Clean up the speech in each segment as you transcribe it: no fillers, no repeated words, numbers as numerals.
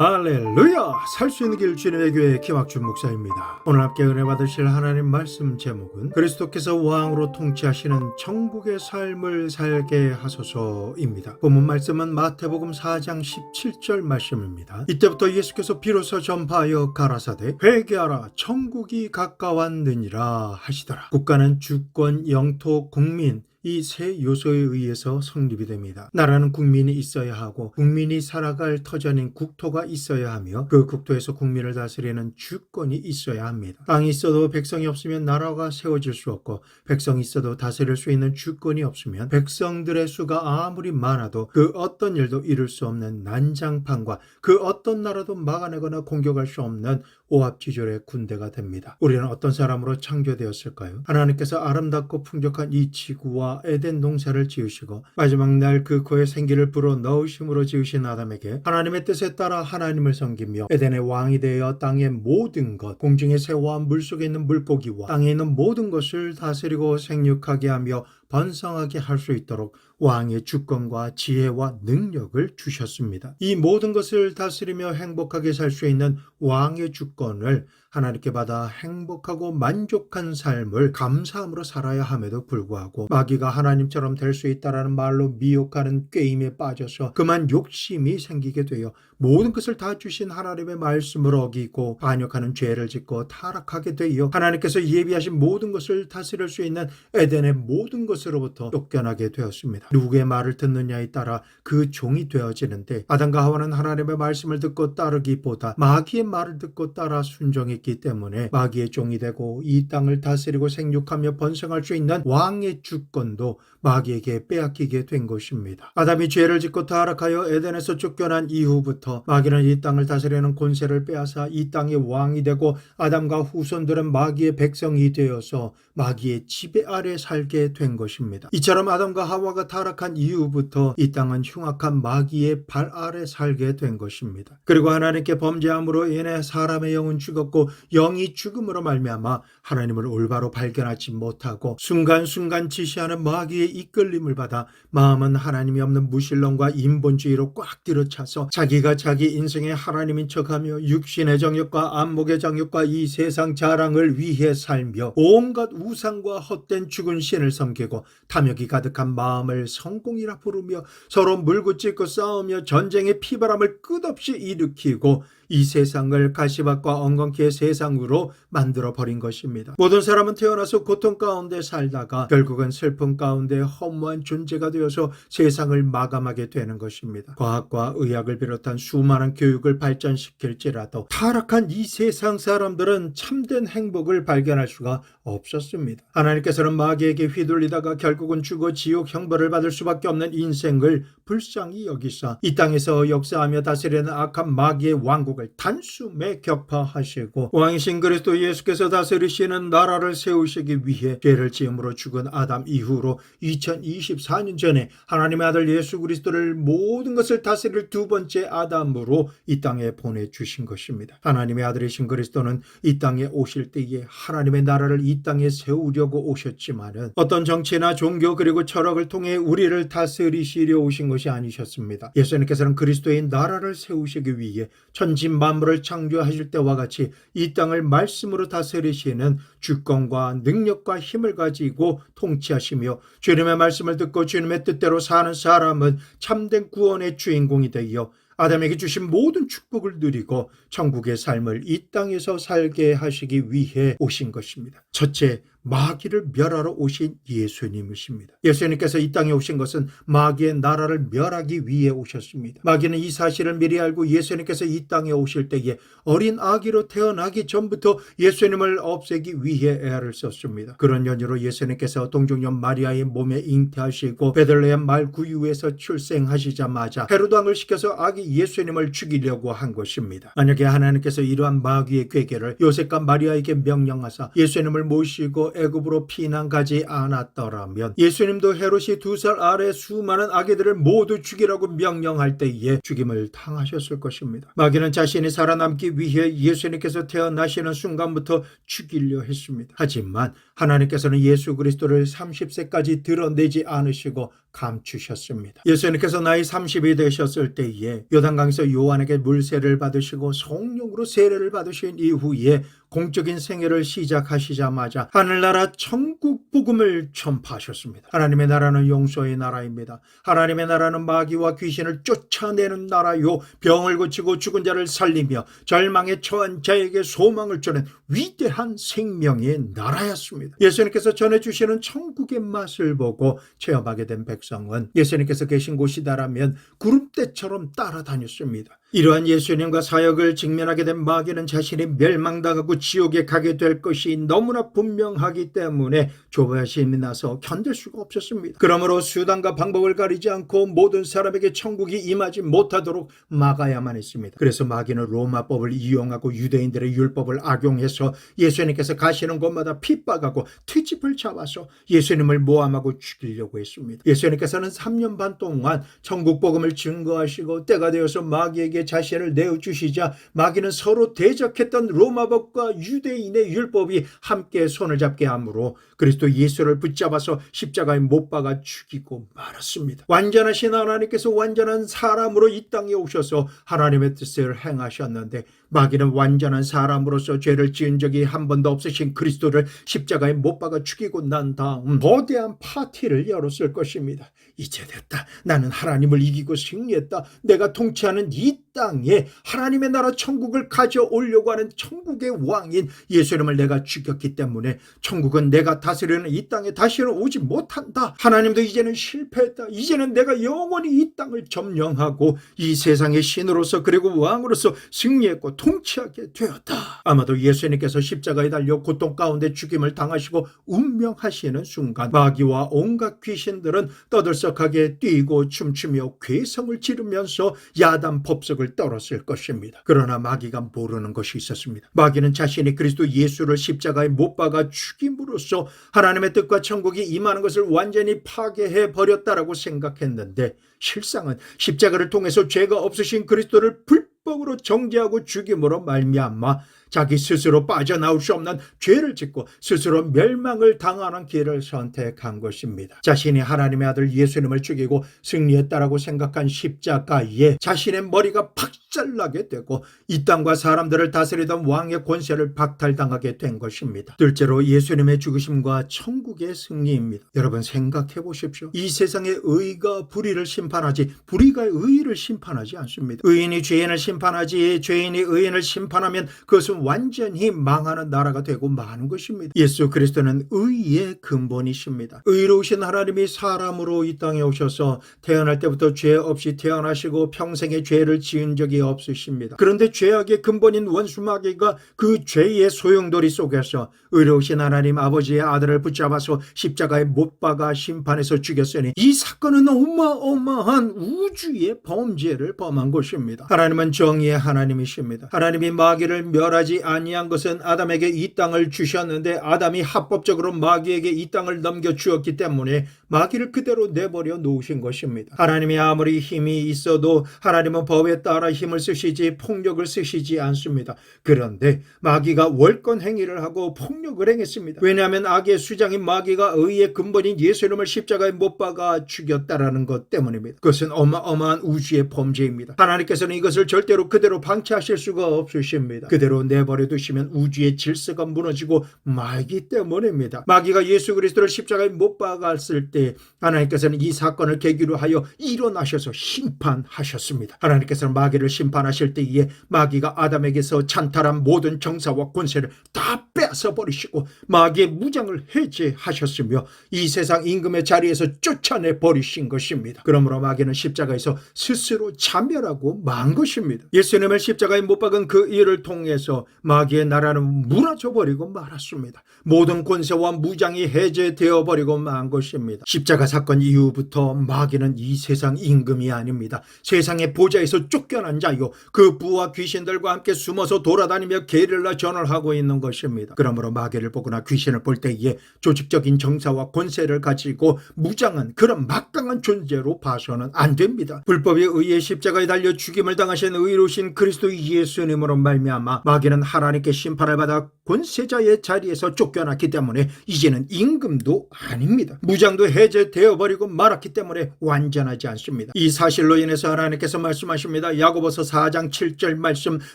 할렐루야! 살 수 있는 길 주님의 교회 김학준 목사입니다. 오늘 함께 은혜 받으실 하나님 말씀 제목은 그리스도께서 왕으로 통치하시는 천국의 삶을 살게 하소서입니다. 본문 말씀은 마태복음 4장 17절 말씀입니다. 이때부터 예수께서 비로소 전파하여 가라사대 회개하라 천국이 가까웠느니라 하시더라. 국가는 주권, 영토, 국민 이 세 요소에 의해서 성립이 됩니다. 나라는 국민이 있어야 하고 국민이 살아갈 터전인 국토가 있어야 하며 그 국토에서 국민을 다스리는 주권이 있어야 합니다. 땅이 있어도 백성이 없으면 나라가 세워질 수 없고 백성이 있어도 다스릴 수 있는 주권이 없으면 백성들의 수가 아무리 많아도 그 어떤 일도 이룰 수 없는 난장판과 그 어떤 나라도 막아내거나 공격할 수 없는 오합지졸의 군대가 됩니다. 우리는 어떤 사람으로 창조되었을까요? 하나님께서 아름답고 풍족한 이 지구와 에덴 농사를 지으시고 마지막 날 그 코에 생기를 불어넣으심으로 지으신 아담에게 하나님의 뜻에 따라 하나님을 섬기며 에덴의 왕이 되어 땅의 모든 것, 공중의 새와 물속에 있는 물고기와 땅에 있는 모든 것을 다스리고 생육하게 하며 번성하게 할 수 있도록 왕의 주권과 지혜와 능력을 주셨습니다. 이 모든 것을 다스리며 행복하게 살 수 있는 왕의 주권을 하나님께 받아 행복하고 만족한 삶을 감사함으로 살아야 함에도 불구하고 마귀가 하나님처럼 될 수 있다라는 말로 미혹하는 꾀임에 빠져서 그만 욕심이 생기게 되어 모든 것을 다 주신 하나님의 말씀을 어기고 반역하는 죄를 짓고 타락하게 되어 하나님께서 예비하신 모든 것을 다스릴 수 있는 에덴의 모든 것으로부터 쫓겨나게 되었습니다. 누구의 말을 듣느냐에 따라 그 종이 되어지는데 아담과 하와는 하나님의 말씀을 듣고 따르기보다 마귀의 말을 듣고 따라 순종했기 때문에 마귀의 종이 되고 이 땅을 다스리고 생육하며 번성할 수 있는 왕의 주권도 마귀에게 빼앗기게 된 것입니다. 아담이 죄를 짓고 타락하여 에덴에서 쫓겨난 이후부터 마귀는 이 땅을 다스리는 권세를 빼앗아 이 땅의 왕이 되고 아담과 후손들은 마귀의 백성이 되어서 마귀의 지배 아래 살게 된 것입니다. 이처럼 아담과 하와가 타락한 이후부터 이 땅은 흉악한 마귀의 발 아래 살게 된 것입니다. 그리고 하나님께 범죄함으로 인해 사람의 영은 죽었고 영이 죽음으로 말미암아 하나님을 올바로 발견하지 못하고 순간순간 지시하는 마귀의 이끌림을 받아 마음은 하나님이 없는 무신론과 인본주의로 꽉 들어차서 자기가 자기 인생의 하나님인 척하며 육신의 정욕과 안목의 정욕과 이 세상 자랑을 위해 살며 온갖 우상과 헛된 죽은 신을 섬기고 탐욕이 가득한 마음을 성공이라 부르며 서로 물고 찢고 싸우며 전쟁의 피바람을 끝없이 일으키고 이 세상을 가시밭과 엉겅퀴의 세상으로 만들어버린 것입니다. 모든 사람은 태어나서 고통 가운데 살다가 결국은 슬픔 가운데 허무한 존재가 되어서 세상을 마감하게 되는 것입니다. 과학과 의학을 비롯한 수많은 교육을 발전시킬지라도 타락한 이 세상 사람들은 참된 행복을 발견할 수가 없었습니다. 하나님께서는 마귀에게 휘둘리다가 결국은 죽어 지옥 형벌을 받을 수밖에 없는 인생을 불쌍히 여기사 이 땅에서 역사하며 다스리는 악한 마귀의 왕국을 단숨에 격파하시고 왕이신 그리스도 예수께서 다스리시는 나라를 세우시기 위해 죄를 지음으로 죽은 아담 이후로 2024년 전에 하나님의 아들 예수 그리스도를 모든 것을 다스릴 두 번째 아담으로 이 땅에 보내주신 것입니다. 하나님의 아들이신 그리스도는 이 땅에 오실 때에 하나님의 나라를 이 땅에 세우려고 오셨지만은 어떤 정치나 종교 그리고 철학을 통해 우리를 다스리시려 오신 것이 아니셨습니다. 예수님께서는 그리스도의 나라를 세우시기 위해 천지 만물을 창조하실 때와 같이 이 땅을 말씀으로 다스리시는 주권과 능력과 힘을 가지고 통치하시며 주님의 말씀을 듣고 주님의 뜻대로 사는 사람은 참된 구원의 주인공이 되어 아담에게 주신 모든 축복을 누리고 천국의 삶을 이 땅에서 살게 하시기 위해 오신 것입니다. 첫째, 마귀를 멸하러 오신 예수님이십니다. 예수님께서 이 땅에 오신 것은 마귀의 나라를 멸하기 위해 오셨습니다. 마귀는 이 사실을 미리 알고 예수님께서 이 땅에 오실 때에 어린 아기로 태어나기 전부터 예수님을 없애기 위해 애를 썼습니다. 그런 연유로 예수님께서 동정녀 마리아의 몸에 잉태하시고 베들레헴 말 구유에서 출생하시자마자 헤롯 왕을 시켜서 아기 예수님을 죽이려고 한 것입니다. 만약에 하나님께서 이러한 마귀의 궤계를 요셉과 마리아에게 명령하사 예수님을 모시고 애굽으로 피난 가지 않았더라면 예수님도 헤롯이 2살 아래 수많은 아기들을 모두 죽이라고 명령할 때에 죽임을 당하셨을 것입니다. 마귀는 자신이 살아남기 위해 예수님께서 태어나시는 순간부터 죽이려 했습니다. 하지만 하나님께서는 예수 그리스도를 30세까지 드러내지 않으시고 감추셨습니다. 예수님께서 나이 30이 되셨을 때에 요단강에서 요한에게 물세를 받으시고 성령으로 세례를 받으신 이후에 공적인 생애를 시작하시자마자 하늘나라 천국 복음을 전파하셨습니다. 하나님의 나라는 용서의 나라입니다. 하나님의 나라는 마귀와 귀신을 쫓아내는 나라요, 병을 고치고 죽은 자를 살리며 절망에 처한 자에게 소망을 주는 위대한 생명의 나라였습니다. 예수님께서 전해주시는 천국의 맛을 보고 체험하게 된 백성은 예수님께서 계신 곳이다라면 구름대처럼 따라다녔습니다. 이러한 예수님과 사역을 직면하게 된 마귀는 자신이 멸망당하고 지옥에 가게 될 것이 너무나 분명하기 때문에 조바심이 나서 견딜 수가 없었습니다. 그러므로 수단과 방법을 가리지 않고 모든 사람에게 천국이 임하지 못하도록 막아야만 했습니다. 그래서 마귀는 로마법을 이용하고 유대인들의 율법을 악용해서 예수님께서 가시는 곳마다 핍박하고 트집을 잡아서 예수님을 모함하고 죽이려고 했습니다. 예수님께서는 3년 반 동안 천국 복음을 증거하시고 때가 되어서 마귀에게 자신을 내어주시자 마귀는 서로 대적했던 로마법과 유대인의 율법이 함께 손을 잡게 하므로 그리스도 예수를 붙잡아서 십자가에 못 박아 죽이고 말았습니다. 완전하신 하나님께서 완전한 사람으로 이 땅에 오셔서 하나님의 뜻을 행하셨는데 마귀는 완전한 사람으로서 죄를 지은 적이 한 번도 없으신 그리스도를 십자가에 못 박아 죽이고 난 다음 거대한 파티를 열었을 것입니다. 이제 됐다. 나는 하나님을 이기고 승리했다. 내가 통치하는 이 땅에 하나님의 나라 천국을 가져오려고 하는 천국의 왕인 예수님을 내가 죽였기 때문에 천국은 내가 다스리는 이 땅에 다시는 오지 못한다. 하나님도 이제는 실패했다. 이제는 내가 영원히 이 땅을 점령하고 이 세상의 신으로서 그리고 왕으로서 승리했고 통치하게 되었다. 아마도 예수님께서 십자가에 달려 고통 가운데 죽임을 당하시고 운명하시는 순간 마귀와 온갖 귀신들은 떠들썩하게 뛰고 춤추며 괴성을 지르면서 야단 법석을 떨었을 것입니다. 그러나 마귀가 모르는 것이 있었습니다. 마귀는 자신이 그리스도 예수를 십자가에 못 박아 죽임으로써 하나님의 뜻과 천국이 임하는 것을 완전히 파괴해 버렸다라고 생각했는데 실상은 십자가를 통해서 죄가 없으신 그리스도를 불법으로 정죄하고 죽임으로 말미암아 자기 스스로 빠져나올 수 없는 죄를 짓고 스스로 멸망을 당하는 길을 선택한 것입니다. 자신이 하나님의 아들 예수님을 죽이고 승리했다라고 생각한 십자가에 자신의 머리가 박살나게 되고 이 땅과 사람들을 다스리던 왕의 권세를 박탈당하게 된 것입니다. 둘째로 예수님의 죽으심과 천국의 승리입니다. 여러분 생각해 보십시오. 이 세상의 의가 불의를 심판하지 불의가 의를 심판하지 않습니다. 의인이 죄인을 심판하지 죄인이 의인을 심판하면 그것은 완전히 망하는 나라가 되고 마는 것입니다. 예수 그리스도는 의의 근본이십니다. 의로우신 하나님이 사람으로 이 땅에 오셔서 태어날 때부터 죄 없이 태어나시고 평생에 죄를 지은 적이 없으십니다. 그런데 죄악의 근본인 원수 마귀가 그 죄의 소용돌이 속에서 의로우신 하나님 아버지의 아들을 붙잡아서 십자가에 못 박아 심판해서 죽였으니 이 사건은 어마어마한 우주의 범죄를 범한 것입니다. 하나님은 정의의 하나님이십니다. 하나님이 마귀를 멸하지 아니한 것은 아담에게 이 땅을 주셨는데 아담이 합법적으로 마귀에게 이 땅을 넘겨주었기 때문에 마귀를 그대로 내버려 놓으신 것입니다. 하나님이 아무리 힘이 있어도 하나님은 법에 따라 힘을 쓰시지 폭력을 쓰시지 않습니다. 그런데 마귀가 월권 행위를 하고 폭력을 행했습니다. 왜냐하면 악의 수장인 마귀가 의의 근본인 예수님을 십자가에 못 박아 죽였다라는 것 때문입니다. 그것은 어마어마한 우주의 범죄입니다. 하나님께서는 이것을 절대로 그대로 방치하실 수가 없으십니다. 그대로 내버려 두시면 우주의 질서가 무너지고 말기 때문입니다. 마귀가 예수 그리스도를 십자가에 못 박았을 때 하나님께서는 이 사건을 계기로 하여 일어나셔서 심판하셨습니다. 하나님께서는 마귀를 심판하실 때에 마귀가 아담에게서 찬탈한 모든 정사와 권세를 다 빼앗아 버리시고 마귀의 무장을 해제하셨으며 이 세상 임금의 자리에서 쫓아내 버리신 것입니다. 그러므로 마귀는 십자가에서 스스로 자멸하고 만 것입니다. 예수님을 십자가에 못 박은 그 일을 통해서 마귀의 나라는 무너져 버리고 말았습니다. 모든 권세와 무장이 해제되어 버리고 만 것입니다. 십자가 사건 이후부터 마귀는 이 세상 임금이 아닙니다. 세상의 보좌에서 쫓겨난 자요 그 부와 귀신들과 함께 숨어서 돌아다니며 게릴라 전을 하고 있는 것입니다. 그러므로 마귀를 보거나 귀신을 볼 때에 조직적인 정사와 권세를 가지고 무장한 그런 막강한 존재로 봐서는 안 됩니다. 불법에 의해 십자가에 달려 죽임을 당하신 의로우신 그리스도 예수님으로 말미암아 마귀는 너희는 하나님께 심판을 받아 권세자의 자리에서 쫓겨났기 때문에 이제는 임금도 아닙니다. 무장도 해제되어 버리고 말았기 때문에 완전하지 않습니다. 이 사실로 인해서 하나님께서 말씀하십니다. 야고보서 4장 7절 말씀,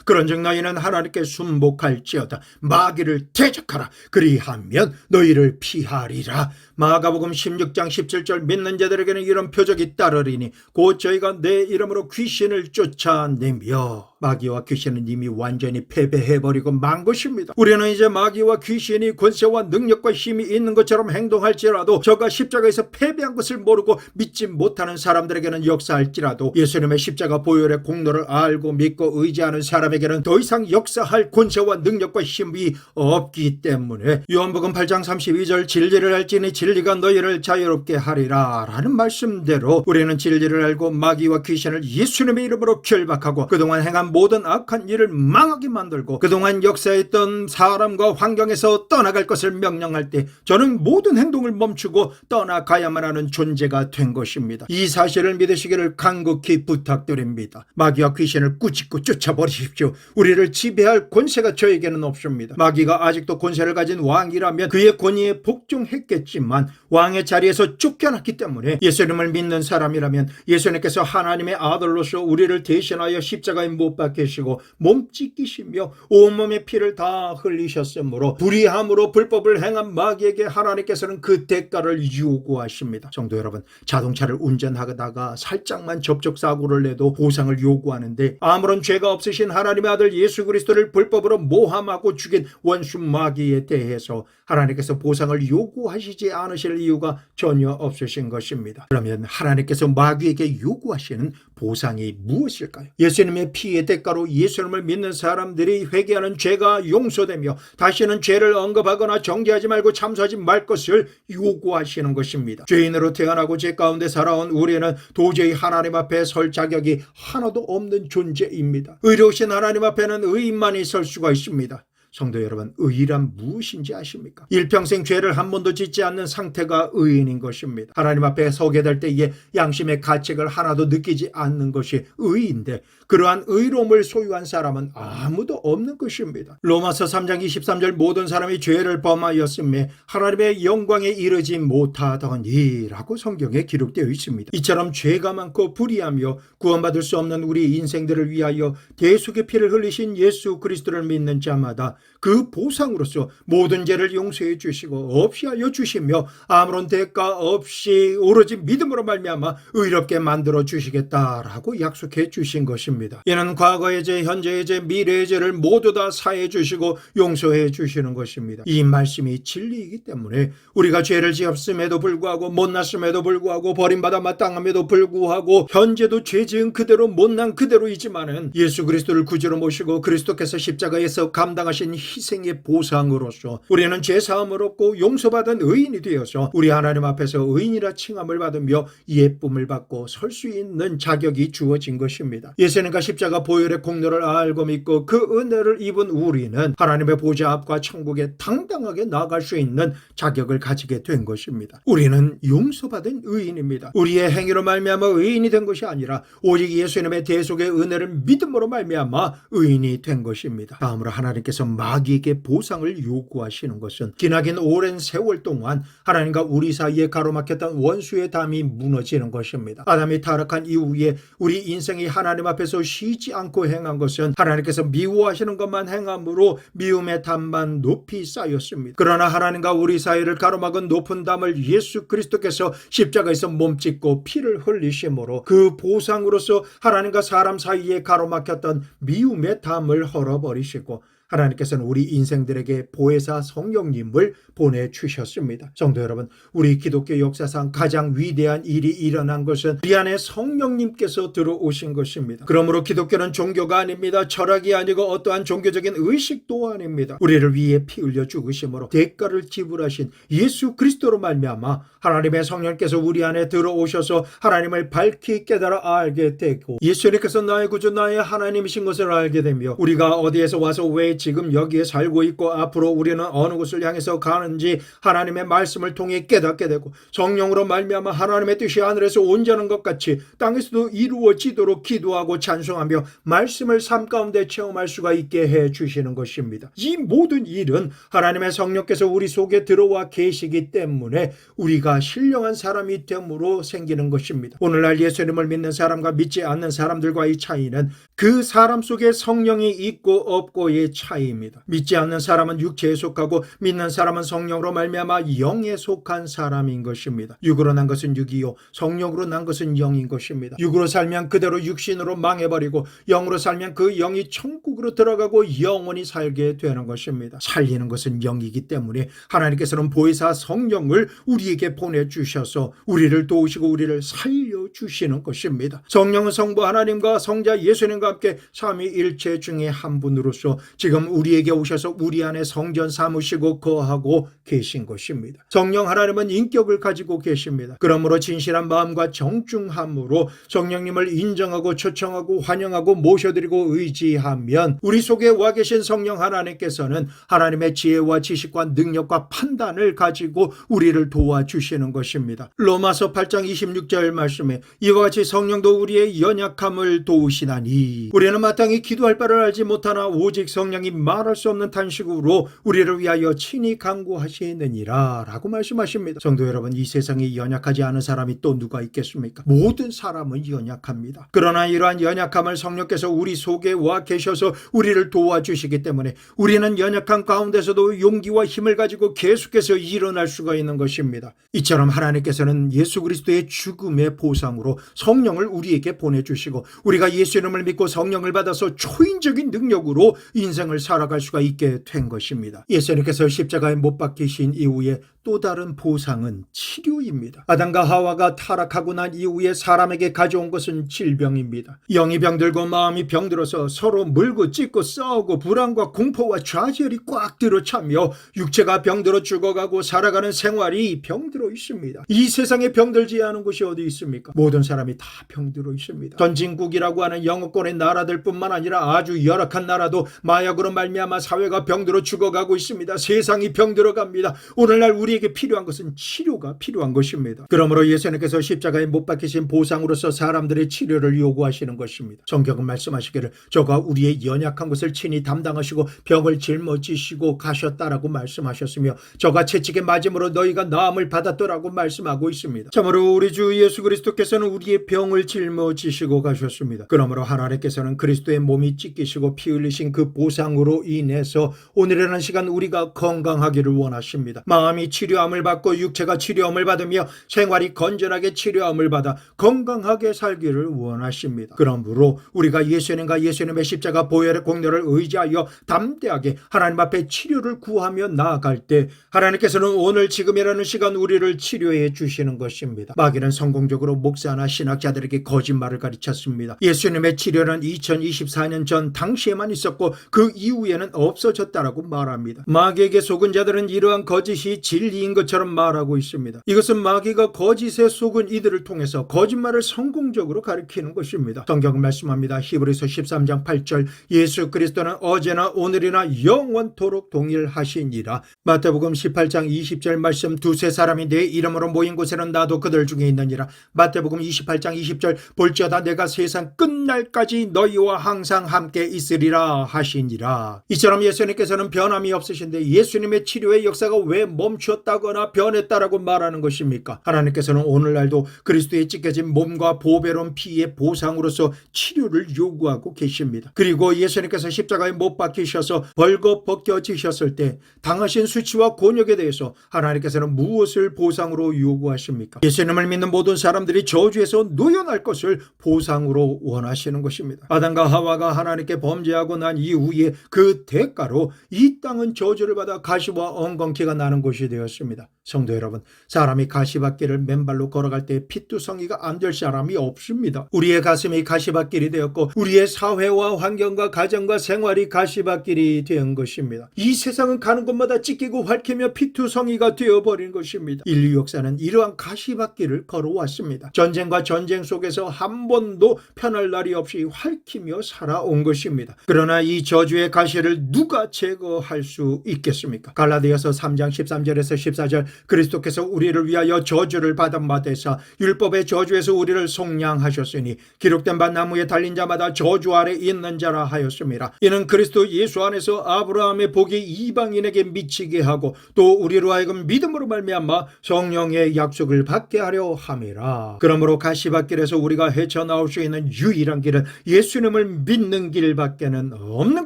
그런즉 너희는 하나님께 순복할지어다. 마귀를 대적하라. 그리하면 너희를 피하리라. 마가복음 16장 17절, 믿는 자들에게는 이런 표적이 따르리니 곧 저희가 내 이름으로 귀신을 쫓아내며. 마귀와 귀신은 이미 완전히 패배해버리고 만 것입니다. 우리는 이제 마귀와 귀신이 권세와 능력과 힘이 있는 것처럼 행동할지라도 저가 십자가에서 패배한 것을 모르고 믿지 못하는 사람들에게는 역사할지라도 예수님의 십자가 보혈의 공로를 알고 믿고 의지하는 사람에게는 더 이상 역사할 권세와 능력과 힘이 없기 때문에 요한복음 8장 32절, 진리를 알지니 진리가 너희를 자유롭게 하리라 라는 말씀대로 우리는 진리를 알고 마귀와 귀신을 예수님의 이름으로 결박하고 그동안 행한 모든 악한 일을 망하게 만들고 그동안 역사했던 사람과 환경에서 떠나갈 것을 명령할 때 저는 모든 행동을 멈추고 떠나가야만 하는 존재가 된 것입니다. 이 사실을 믿으시기를 간곡히 부탁드립니다. 마귀와 귀신을 꾸짖고 쫓아버리십시오. 우리를 지배할 권세가 저에게는 없습니다. 마귀가 아직도 권세를 가진 왕이라면 그의 권위에 복종했겠지만 왕의 자리에서 쫓겨났기 때문에 예수님을 믿는 사람이라면 예수님께서 하나님의 아들로서 우리를 대신하여 십자가에 못 박히시고 몸 찢기시며 온몸의 피를 다 흘리셨으므로 불의함으로 불법을 행한 마귀에게 하나님께서는 그 대가를 요구하십니다. 성도 여러분, 자동차를 운전하다가 살짝만 접촉사고를 내도 보상을 요구하는데 아무런 죄가 없으신 하나님의 아들 예수 그리스도를 불법으로 모함하고 죽인 원수 마귀에 대해서 하나님께서 보상을 요구하시지 않으실 이유가 전혀 없으신 것입니다. 그러면 하나님께서 마귀에게 요구하시는 보상이 무엇일까요? 예수님의 피의 대가로 예수님을 믿는 사람들이 회개하는 죄가 용서되며 다시는 죄를 언급하거나 정죄하지 말고 참소하지 말 것을 요구하시는 것입니다. 죄인으로 태어나고 죄 가운데 살아온 우리는 도저히 하나님 앞에 설 자격이 하나도 없는 존재입니다. 의로우신 하나님 앞에는 의인만이 설 수가 있습니다. 성도 여러분, 의란 무엇인지 아십니까? 일평생 죄를 한 번도 짓지 않는 상태가 의인인 것입니다. 하나님 앞에 서게 될 때에 양심의 가책을 하나도 느끼지 않는 것이 의인데 그러한 의로움을 소유한 사람은 아무도 없는 것입니다. 로마서 3장 23절, 모든 사람이 죄를 범하였음에 하나님의 영광에 이르지 못하더니 라고 성경에 기록되어 있습니다. 이처럼 죄가 많고 불의하며 구원받을 수 없는 우리 인생들을 위하여 대속의 피를 흘리신 예수 그리스도를 믿는 자마다 그 보상으로서 모든 죄를 용서해 주시고 없이 하여 주시며 아무런 대가 없이 오로지 믿음으로 말미암아 의롭게 만들어 주시겠다라고 약속해 주신 것입니다. 이는 과거의 죄, 현재의 죄, 미래의 죄를 모두 다 사해 주시고 용서해 주시는 것입니다. 이 말씀이 진리이기 때문에 우리가 죄를 지었음에도 불구하고 못났음에도 불구하고 버림받아 마땅함에도 불구하고 현재도 죄 지은 그대로 못난 그대로이지만은 예수 그리스도를 구주로 모시고 그리스도께서 십자가에서 감당하신 희생의 보상으로서 우리는 죄사함을 얻고 용서받은 의인이 되어서 우리 하나님 앞에서 의인이라 칭함을 받으며 예쁨을 받고 설 수 있는 자격이 주어진 것입니다. 예수님과 십자가 보혈의 공로를 알고 믿고 그 은혜를 입은 우리는 하나님의 보좌 앞과 천국에 당당하게 나아갈 수 있는 자격을 가지게 된 것입니다. 우리는 용서받은 의인입니다. 우리의 행위로 말미암아 의인이 된 것이 아니라 오직 예수님의 대속의 은혜를 믿음으로 말미암아 의인이 된 것입니다. 다음으로 하나님께서 마귀에게 보상을 요구하시는 것은 기나긴 오랜 세월 동안 하나님과 우리 사이에 가로막혔던 원수의 담이 무너지는 것입니다. 아담이 타락한 이후에 우리 인생이 하나님 앞에서 쉬지 않고 행한 것은 하나님께서 미워하시는 것만 행함으로 미움의 담만 높이 쌓였습니다. 그러나 하나님과 우리 사이를 가로막은 높은 담을 예수 그리스도께서 십자가에서 몸짓고 피를 흘리심으로 그 보상으로서 하나님과 사람 사이에 가로막혔던 미움의 담을 헐어버리시고 하나님께서는 우리 인생들에게 보혜사 성령님을 보내주셨습니다. 성도 여러분, 우리 기독교 역사상 가장 위대한 일이 일어난 것은 우리 안에 성령님께서 들어오신 것입니다. 그러므로 기독교는 종교가 아닙니다. 철학이 아니고 어떠한 종교적인 의식도 아닙니다. 우리를 위해 피 흘려 죽으심으로 대가를 지불하신 예수 그리스도로 말미암아 하나님의 성령께서 우리 안에 들어오셔서 하나님을 밝히 깨달아 알게 되고 예수님께서 나의 구주 나의 하나님이신 것을 알게 되며 우리가 어디에서 와서 왜 지금 여기에 살고 있고 앞으로 우리는 어느 곳을 향해서 가는지 하나님의 말씀을 통해 깨닫게 되고 성령으로 말미암아 하나님의 뜻이 하늘에서 온전한 것 같이 땅에서도 이루어지도록 기도하고 찬송하며 말씀을 삶 가운데 체험할 수가 있게 해 주시는 것입니다. 이 모든 일은 하나님의 성령께서 우리 속에 들어와 계시기 때문에 우리가 신령한 사람이 됨으로 생기는 것입니다. 오늘날 예수님을 믿는 사람과 믿지 않는 사람들과의 차이는 그 사람 속에 성령이 있고 없고의 차이입니다. 믿지 않는 사람은 육체에 속하고 믿는 사람은 성령으로 말미암아 영에 속한 사람인 것입니다. 육으로 난 것은 육이요 성령으로 난 것은 영인 것입니다. 육으로 살면 그대로 육신으로 망해버리고 영으로 살면 그 영이 천국으로 들어가고 영원히 살게 되는 것입니다. 살리는 것은 영이기 때문에 하나님께서는 보혜사 성령을 우리에게 보내주셔서 우리를 도우시고 우리를 살려주시는 것입니다. 성령은 성부 하나님과 성자 예수님과 함께 삼위일체 중에 한 분으로서 지금 우리에게 오셔서 우리 안에 성전 삼으시고 거하고 계신 것입니다. 성령 하나님은 인격을 가지고 계십니다. 그러므로 진실한 마음과 정중함으로 성령님을 인정하고 초청하고 환영하고 모셔드리고 의지하면 우리 속에 와 계신 성령 하나님께서는 하나님의 지혜와 지식과 능력과 판단을 가지고 우리를 도와주시는 것입니다. 로마서 8장 26절 말씀에 이와 같이 성령도 우리의 연약함을 도우시나니 우리는 마땅히 기도할 바를 알지 못하나 오직 성령이 말할 수 없는 탄식으로 우리를 위하여 친히 간구하시느니라 라고 말씀하십니다. 성도 여러분, 이 세상에 연약하지 않은 사람이 또 누가 있겠습니까? 모든 사람은 연약합니다. 그러나 이러한 연약함을 성령께서 우리 속에 와 계셔서 우리를 도와주시기 때문에 우리는 연약한 가운데서도 용기와 힘을 가지고 계속해서 일어날 수가 있는 것입니다. 이처럼 하나님께서는 예수 그리스도의 죽음의 보상으로 성령을 우리에게 보내주시고 우리가 예수 이름을 믿고 성령을 받아서 초인적인 능력으로 인생을 살아갈 수가 있게 된 것입니다. 예수님께서 십자가에 못 박히신 이후에 또 다른 보상은 치료입니다. 아담과 하와가 타락하고 난 이후에 사람에게 가져온 것은 질병입니다. 영이 병들고 마음이 병들어서 서로 물고 찢고 싸우고 불안과 공포와 좌절이 꽉 들어차며 육체가 병들어 죽어가고 살아가는 생활이 병들어 있습니다. 이 세상에 병들지 않은 곳이 어디 있습니까? 모든 사람이 다 병들어 있습니다. 선진국이라고 하는 영어권의 나라들뿐만 아니라 아주 열악한 나라도 마약으로 말미암아 사회가 병들어 죽어가고 있습니다. 세상이 병들어갑니다. 오늘날 우리에게 필요한 것은 치료가 필요한 것입니다. 그러므로 예수님께서 십자가에 못 박히신 보상으로서 사람들의 치료를 요구하시는 것입니다. 성경은 말씀하시기를 저가 우리의 연약한 것을 친히 담당하시고 병을 짊어지시고 가셨다라고 말씀하셨으며 저가 채찍에 맞음으로 너희가 나음을 받았더라고 말씀하고 있습니다. 참으로 우리 주 예수 그리스도께서는 우리의 병을 짊어지시고 가셨습니다. 그러므로 하나님께서는 그리스도의 몸이 찢기시고 피 흘리신 그 보상으로 인해서 오늘이라는 시간 우리가 건강하기를 원하십니다. 마음이 치료함을 받고 육체가 치료함을 받으며 생활이 건전하게 치료함을 받아 건강하게 살기를 원하십니다. 그러므로 우리가 예수님과 예수님의 십자가 보혈의 공로를 의지하여 담대하게 하나님 앞에 치료를 구하며 나아갈 때 하나님께서는 오늘 지금이라는 시간 우리를 치료해 주시는 것입니다. 마귀는 성공적으로 목사나 신학자들에게 거짓말을 가르쳤습니다. 예수님의 치료는 2024년 전 당시에만 있었고 그 이후에는 없어졌다라고 말합니다. 마귀에게 속은 자들은 이러한 거짓이 진리인 것처럼 말하고 있습니다. 이것은 마귀가 거짓에 속은 이들을 통해서 거짓말을 성공적으로 가르치는 것입니다. 성경은 말씀합니다. 히브리서 13장 8절 예수 그리스도는 어제나 오늘이나 영원토록 동일하시니라. 마태복음 18장 20절 말씀 두세 사람이 내 이름으로 모인 곳에는 나도 그들 중에 있느니라. 마태복음 28장 20절 볼지어다 내가 세상 끝날까지 너희와 항상 함께 있으리라 하시니라. 이처럼 예수님께서는 변함이 없으신데 예수님의 치료의 역사가 왜 멈추었다거나 변했다라고 말하는 것입니까? 하나님께서는 오늘날도 그리스도의 찢겨진 몸과 보배로운 피의 보상으로서 치료를 요구하고 계십니다. 그리고 예수님께서 십자가에 못 박히셔서 벌거벗겨지셨을 때 당하신 수치와 곤욕에 대해서 하나님께서는 무엇을 보상으로 요구하십니까? 예수님을 믿는 모든 사람들이 저주에서 놓여날 것을 보상으로 원하시는 것입니다. 아담과 하와가 하나님께 범죄하고 난 이후에 그 대가로 이 땅은 저주를 받아 가시와 엉겅퀴가 나는 곳이 되었습니다. 성도 여러분, 사람이 가시밭길을 맨발로 걸어갈 때 피투성이가 안 될 사람이 없습니다. 우리의 가슴이 가시밭길이 되었고 우리의 사회와 환경과 가정과 생활이 가시밭길이 된 것입니다. 이 세상은 가는 곳마다 찢기고 핥히며 피투성이가 되어버린 것입니다. 인류 역사는 이러한 가시밭길을 걸어왔습니다. 전쟁과 전쟁 속에서 한 번도 편할 날이 없이 핥히며 살아온 것입니다. 그러나 이 저주의 가시를 누가 제거할 수 있겠습니까? 갈라디아서 3장 13절에서 14절 그리스도께서 우리를 위하여 저주를 받은 바 되사 율법의 저주에서 우리를 속량하셨으니 기록된 바 나무에 달린 자마다 저주 아래 있는 자라 하였습니다. 이는 그리스도 예수 안에서 아브라함의 복이 이방인에게 미치게 하고 또 우리로 하여금 믿음으로 말미암아 성령의 약속을 받게 하려 함이라. 그러므로 가시밭길에서 우리가 헤쳐나올 수 있는 유일한 길은 예수님을 믿는 길밖에는 없는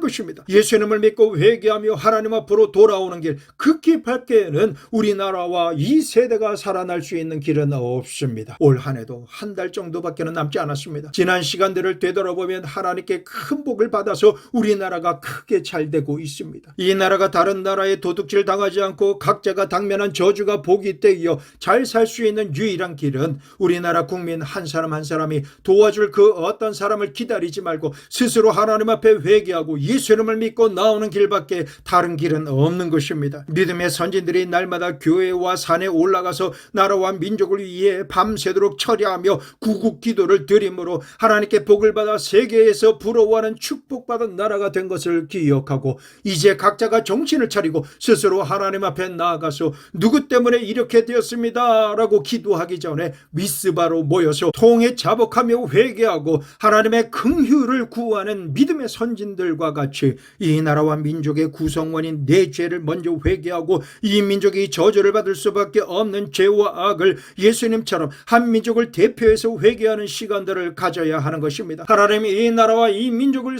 것입니다. 예수님을 믿고 회개하며 하나님 앞으로 돌아오는 길, 그 길밖에는 우리나라와 이 세대가 살아날 수 있는 길은 없습니다. 올 한 해도 한 달 정도밖에는 남지 않았습니다. 지난 시간들을 되돌아보면 하나님께 큰 복을 받아서 우리나라가 크게 잘 되고 있습니다. 이 나라가 다른 나라에 도둑질 당하지 않고 각자가 당면한 저주가 복이 되어 잘 살 수 있는 유일한 길은 우리나라 국민 한 사람 한 사람이 도와줄 그 어떤 사람을 기다리지 말고 스스로 하나님 앞에 회개하고 예수님을 믿고 나오는 길밖에 다른 길은 없는 것입니다. 믿음의 선진들이 날마다 교회와 산에 올라가서 나라와 민족을 위해 밤새도록 처리하며 구국 기도를 드림으로 하나님께 복을 받아 세계에서 부러워하는 축복받은 나라가 된 것을 기억하고 이제 각자가 정신을 차리고 스스로 하나님 앞에 나아가서 누구 때문에 이렇게 되었습니다 라고 기도하기 전에 미스바로 모여서 통해 자복하며 회개하고 하나님의 긍휼을 구하는 믿음의 선진들과 같이 이 나라와 민족의 구성원인 내 죄를 먼저 회개하고 이 민족이 저주를 받을 수밖에 없는 죄와 악을 예수님처럼 한 민족을 대표해서 회개하는 시간들을 가져야 하는 것입니다. 하나님 이 나라와 이 민족을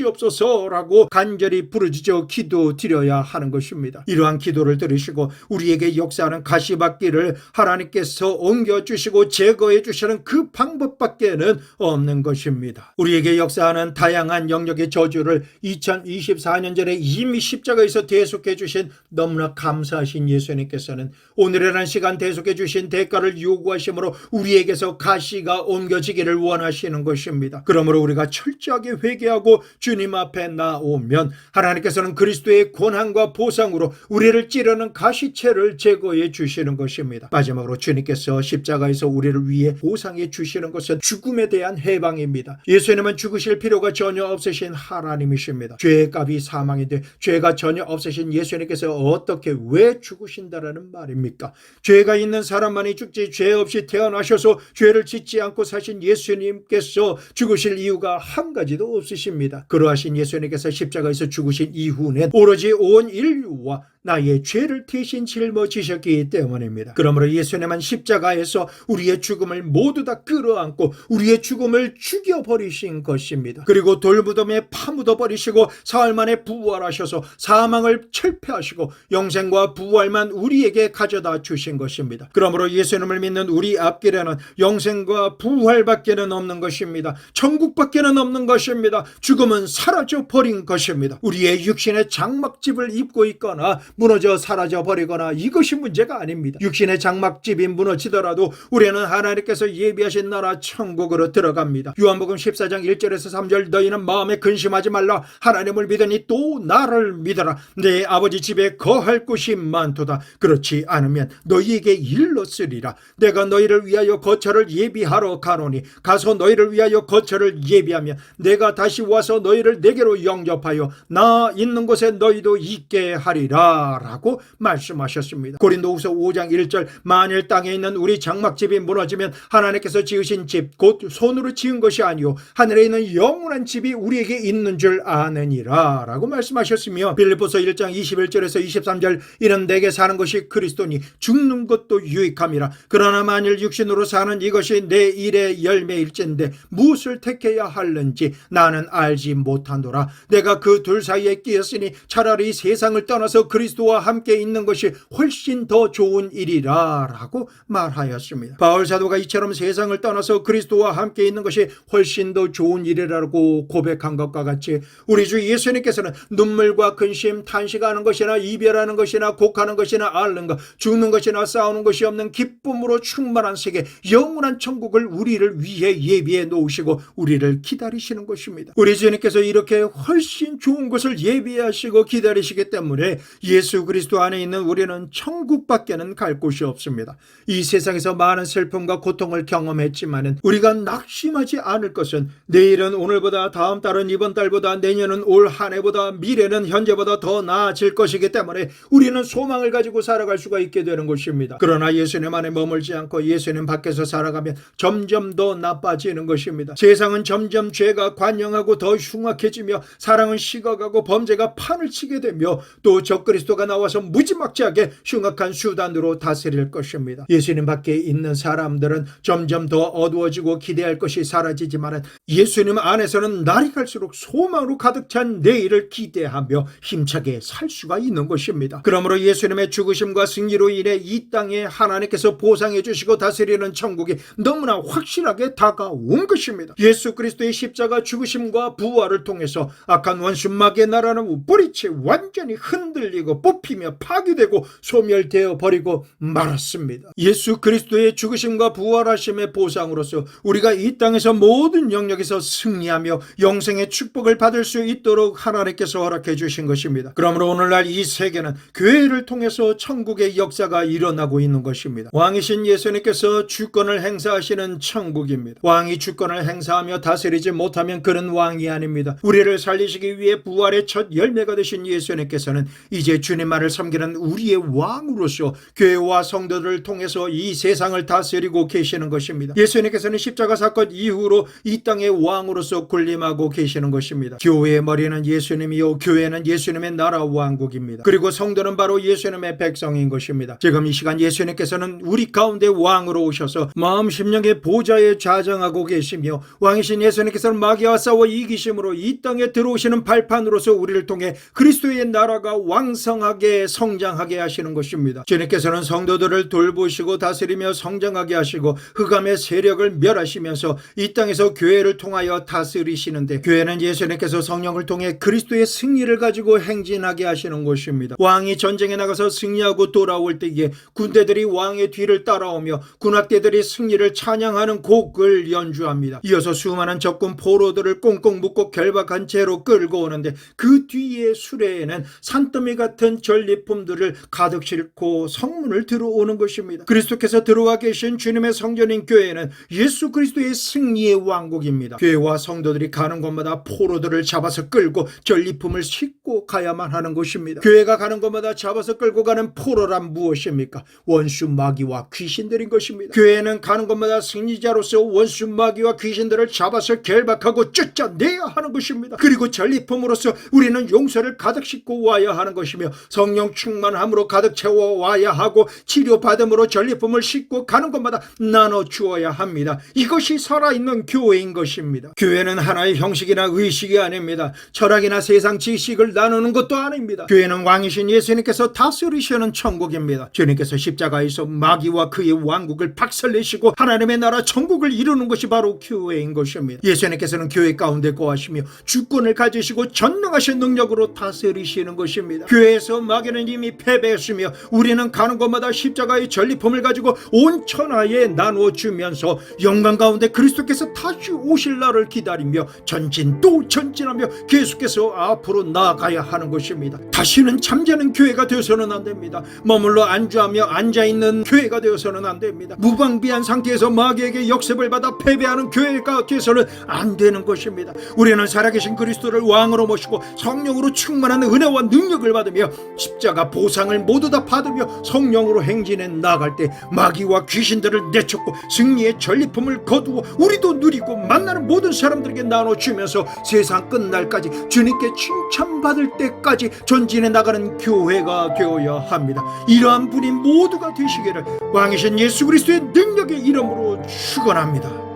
살려주시옵소서라고 간절히 부르짖어 기도드려야 하는 것입니다. 이러한 기도를 들으시고 우리에게 역사하는 가시밭길을 하나님께서 옮겨주시고 제거해 주시는 그 방법밖에는 없는 것입니다. 우리에게 역사하는 다양한 영역의 저주를 2024년 전에 이미 십자가에서 대속해 주신 너무나 감사하신 예수님께서는 오늘이라는 시간 대속해 주신 대가를 요구하심으로 우리에게서 가시가 옮겨지기를 원하시는 것입니다. 그러므로 우리가 철저하게 회개하고 주님 앞에 나오면 하나님께서는 그리스도의 권한과 보상으로 우리를 찌르는 가시채를 제거해 주시는 것입니다. 마지막으로 주님께서 십자가에서 우리를 위해 보상해 주시는 것은 죽음에 대한 해방입니다. 예수님은 죽으실 필요가 전혀 없으신 하나님이십니다. 죄의 값이 사망인데 죄가 전혀 없으신 예수님께서 어떻게 왜 죽으신다라는 말입니까? 죄가 있는 사람만이 죽지 죄 없이 태어나셔서 죄를 짓지 않고 사신 예수님께서 죽으실 이유가 한 가지도 없으십니다. 그러하신 예수님께서 십자가에서 죽으신 이후는 오로지 온 인류와 나의 죄를 대신 짊어지셨기 때문입니다. 그러므로 예수님은 십자가에서 우리의 죽음을 모두 다 끌어안고 우리의 죽음을 죽여버리신 것입니다. 그리고 돌무덤에 파묻어버리시고 사흘 만에 부활하셔서 사망을 철폐하시고 영생과 부활만 우리에게 가져다 주신 것입니다. 그러므로 예수님을 믿는 우리 앞길에는 영생과 부활밖에는 없는 것입니다. 천국밖에는 없는 것입니다. 죽음은 사라져버린 것입니다. 우리의 육신의 장막집을 입고 있거나 무너져 사라져버리거나 이것이 문제가 아닙니다. 육신의 장막집이 무너지더라도 우리는 하나님께서 예비하신 나라 천국으로 들어갑니다. 요한복음 14장 1절에서 3절 너희는 마음에 근심하지 말라 하나님을 믿으니 또 나를 믿어라 내 아버지 집에 거할 곳이 많도다 그렇지 않으면 너희에게 일렀으리라 내가 너희를 위하여 거처를 예비하러 가노니 가서 너희를 위하여 거처를 예비하면 내가 다시 와서 너희를 내게로 영접하여 나 있는 곳에 너희도 있게 하리라 라고 말씀하셨습니다. 고린도후서 5장 1절 만일 땅에 있는 우리 장막집이 무너지면 하나님께서 지으신 집 곧 손으로 지은 것이 아니요 하늘에 있는 영원한 집이 우리에게 있는 줄 아느니라 라고 말씀하셨으며 빌립보서 1장 21절에서 23절 이는 내게 사는 것이 그리스도니 죽는 것도 유익함이라 그러나 만일 육신으로 사는 이것이 내 일의 열매일진데 무엇을 택해야 할는지 나는 알지 못하노라 내가 그 둘 사이에 끼었으니 차라리 세상을 떠나서 그리스도 그리스도와 함께 있는 것이 훨씬 더 좋은 일이라 라고 말하였습니다. 바울 사도가 이처럼 세상을 떠나서 그리스도와 함께 있는 것이 훨씬 더 좋은 일이라고 고백한 것과 같이 우리 주 예수님께서는 눈물과 근심, 탄식하는 것이나 이별하는 것이나 곡하는 것이나 앓는 것, 죽는 것이나 싸우는 것이 없는 기쁨으로 충만한 세계, 영원한 천국을 우리를 위해 예비해 놓으시고 우리를 기다리시는 것입니다. 우리 주님께서 이렇게 훨씬 좋은 것을 예비하시고 기다리시기 때문에 예수 그리스도 안에 있는 우리는 천국밖에는 갈 곳이 없습니다. 이 세상에서 많은 슬픔과 고통을 경험했지만 우리가 낙심하지 않을 것은 내일은 오늘보다, 다음 달은 이번 달보다, 내년은 올 한 해보다, 미래는 현재보다 더 나아질 것이기 때문에 우리는 소망을 가지고 살아갈 수가 있게 되는 것입니다. 그러나 예수님 안에 머물지 않고 예수님 밖에서 살아가면 점점 더 나빠지는 것입니다. 세상은 점점 죄가 관영하고 더 흉악해지며 사랑은 식어가고 범죄가 판을 치게 되며 또 적그리스도가 나와서 무지막지하게 흉악한 수단으로 다스릴 것입니다. 예수님 밖에 있는 사람들은 점점 더 어두워지고 기대할 것이 사라지지만 예수님 안에서는 날이 갈수록 소망으로 가득 찬 내일을 기대하며 힘차게 살 수가 있는 것입니다. 그러므로 예수님의 죽으심과 승리로 인해 이 땅에 하나님께서 보상해 주시고 다스리는 천국이 너무나 확실하게 다가온 것입니다. 예수 그리스도의 십자가 죽으심과 부활을 통해서 악한 원수 마귀의 나라는 뿌리채 완전히 흔들리고 뽑히며 파괴되고 소멸되어 버리고 말았습니다. 예수 그리스도의 죽으심과 부활하심의 보상으로서 우리가 이 땅에서 모든 영역에서 승리하며 영생의 축복을 받을 수 있도록 하나님께서 허락해 주신 것입니다. 그러므로 오늘날 이 세계는 교회를 통해서 천국의 역사가 일어나고 있는 것입니다. 왕이신 예수님께서 주권을 행사하시는 천국입니다. 왕이 주권을 행사하며 다스리지 못하면 그는 왕이 아닙니다. 우리를 살리시기 위해 부활의 첫 열매가 되신 예수님께서는 이제 주님만을 섬기는 우리의 왕으로서 교회와 성도들을 통해서 이 세상을 다스리고 계시는 것입니다. 예수님께서는 십자가 사건 이후로 이 땅의 왕으로서 군림하고 계시는 것입니다. 교회의 머리는 예수님이요 교회는 예수님의 나라 왕국입니다. 그리고 성도는 바로 예수님의 백성인 것입니다. 지금 이 시간 예수님께서는 우리 가운데 왕으로 오셔서 마음 심령의 보좌에 좌정하고 계시며 왕이신 예수님께서는 마귀와 싸워 이기심으로 이 땅에 들어오시는 발판으로서 우리를 통해 그리스도의 나라가 왕성하게 성장하게 하시는 것입니다. 주님께서는 성도들을 돌보시고 다스리며 성장하게 하시고 흑암의 세력을 멸하시면서 이 땅에서 교회를 통하여 다스리시는데 교회는 예수님께서 성령을 통해 그리스도의 승리를 가지고 행진하게 하시는 것입니다. 왕이 전쟁에 나가서 승리하고 돌아올 때에 군대들이 왕의 뒤를 따라오며 군악대들이 승리를 찬양하는 곡을 연주합니다. 이어서 수많은 적군 포로들을 꽁꽁 묶고 결박한 채로 끌고 오는데 그 뒤에 수레에는 산더미 같은 전리품들을 가득 싣고 성문을 들어오는 것입니다. 그리스도께서 들어와 계신 주님의 성전인 교회는 예수 그리스도의 승리의 왕국입니다. 교회와 성도들이 가는 곳마다 포로들을 잡아서 끌고 전리품을 싣고 가야만 하는 것입니다. 교회가 가는 곳마다 잡아서 끌고 가는 포로란 무엇입니까? 원수 마귀와 귀신들인 것입니다. 교회는 가는 곳마다 승리자로서 원수 마귀와 귀신들을 잡아서 결박하고 쫓아내야 하는 것입니다. 그리고 전리품으로서 우리는 용서를 가득 싣고 와야 하는 것이며 성령 충만함으로 가득 채워 와야 하고 치료받음으로 전리품을 싣고 가는 곳마다 나눠 주어야 합니다. 이것이 살아있는 교회인 것입니다. 교회는 하나의 형식이나 의식이 아닙니다. 철학이나 세상 지식을 나누는 것도 아닙니다. 교회는 왕이신 예수님께서 다스리시는 천국입니다. 주님께서 십자가에서 마귀와 그의 왕국을 박살내시고 하나님의 나라 천국을 이루는 것이 바로 교회인 것입니다. 예수님께서는 교회 가운데 거하시며 주권을 가지시고 전능하신 능력으로 다스리시는 것입니다. 교회에서 마귀는 이미 패배했으며 우리는 가는 곳마다 십자가의 전리품을 가지고 온 천하에 나누어 주면서 영광 가운데 그리스도께서 다시 오실 날을 기다리며 전진 또 전진하며 계속해서 앞으로 나아가야 하는 것입니다. 다시는 잠자는 교회가 되어서는 안 됩니다. 머물러 안주하며 앉아있는 교회가 되어서는 안 됩니다. 무방비한 상태에서 마귀에게 역습을 받아 패배하는 교회가 되어서는 안 되는 것입니다. 우리는 살아계신 그리스도를 왕으로 모시고 성령으로 충만한 은혜와 능력을 받으며 십자가 보상을 모두 다 받으며 성령으로 행진해 나아갈 때 마귀와 귀신들을 내쫓고 승리의 전리품을 거두어 우리도 누리고 만나는 모든 사람들에게 나눠주면서 세상 끝날까지 주님께 칭찬받을 때까지 전진해 나가는 교회가 되어야 합니다. 이러한 분이 모두가 되시기를 왕이신 예수 그리스도의 능력의 이름으로 축원합니다.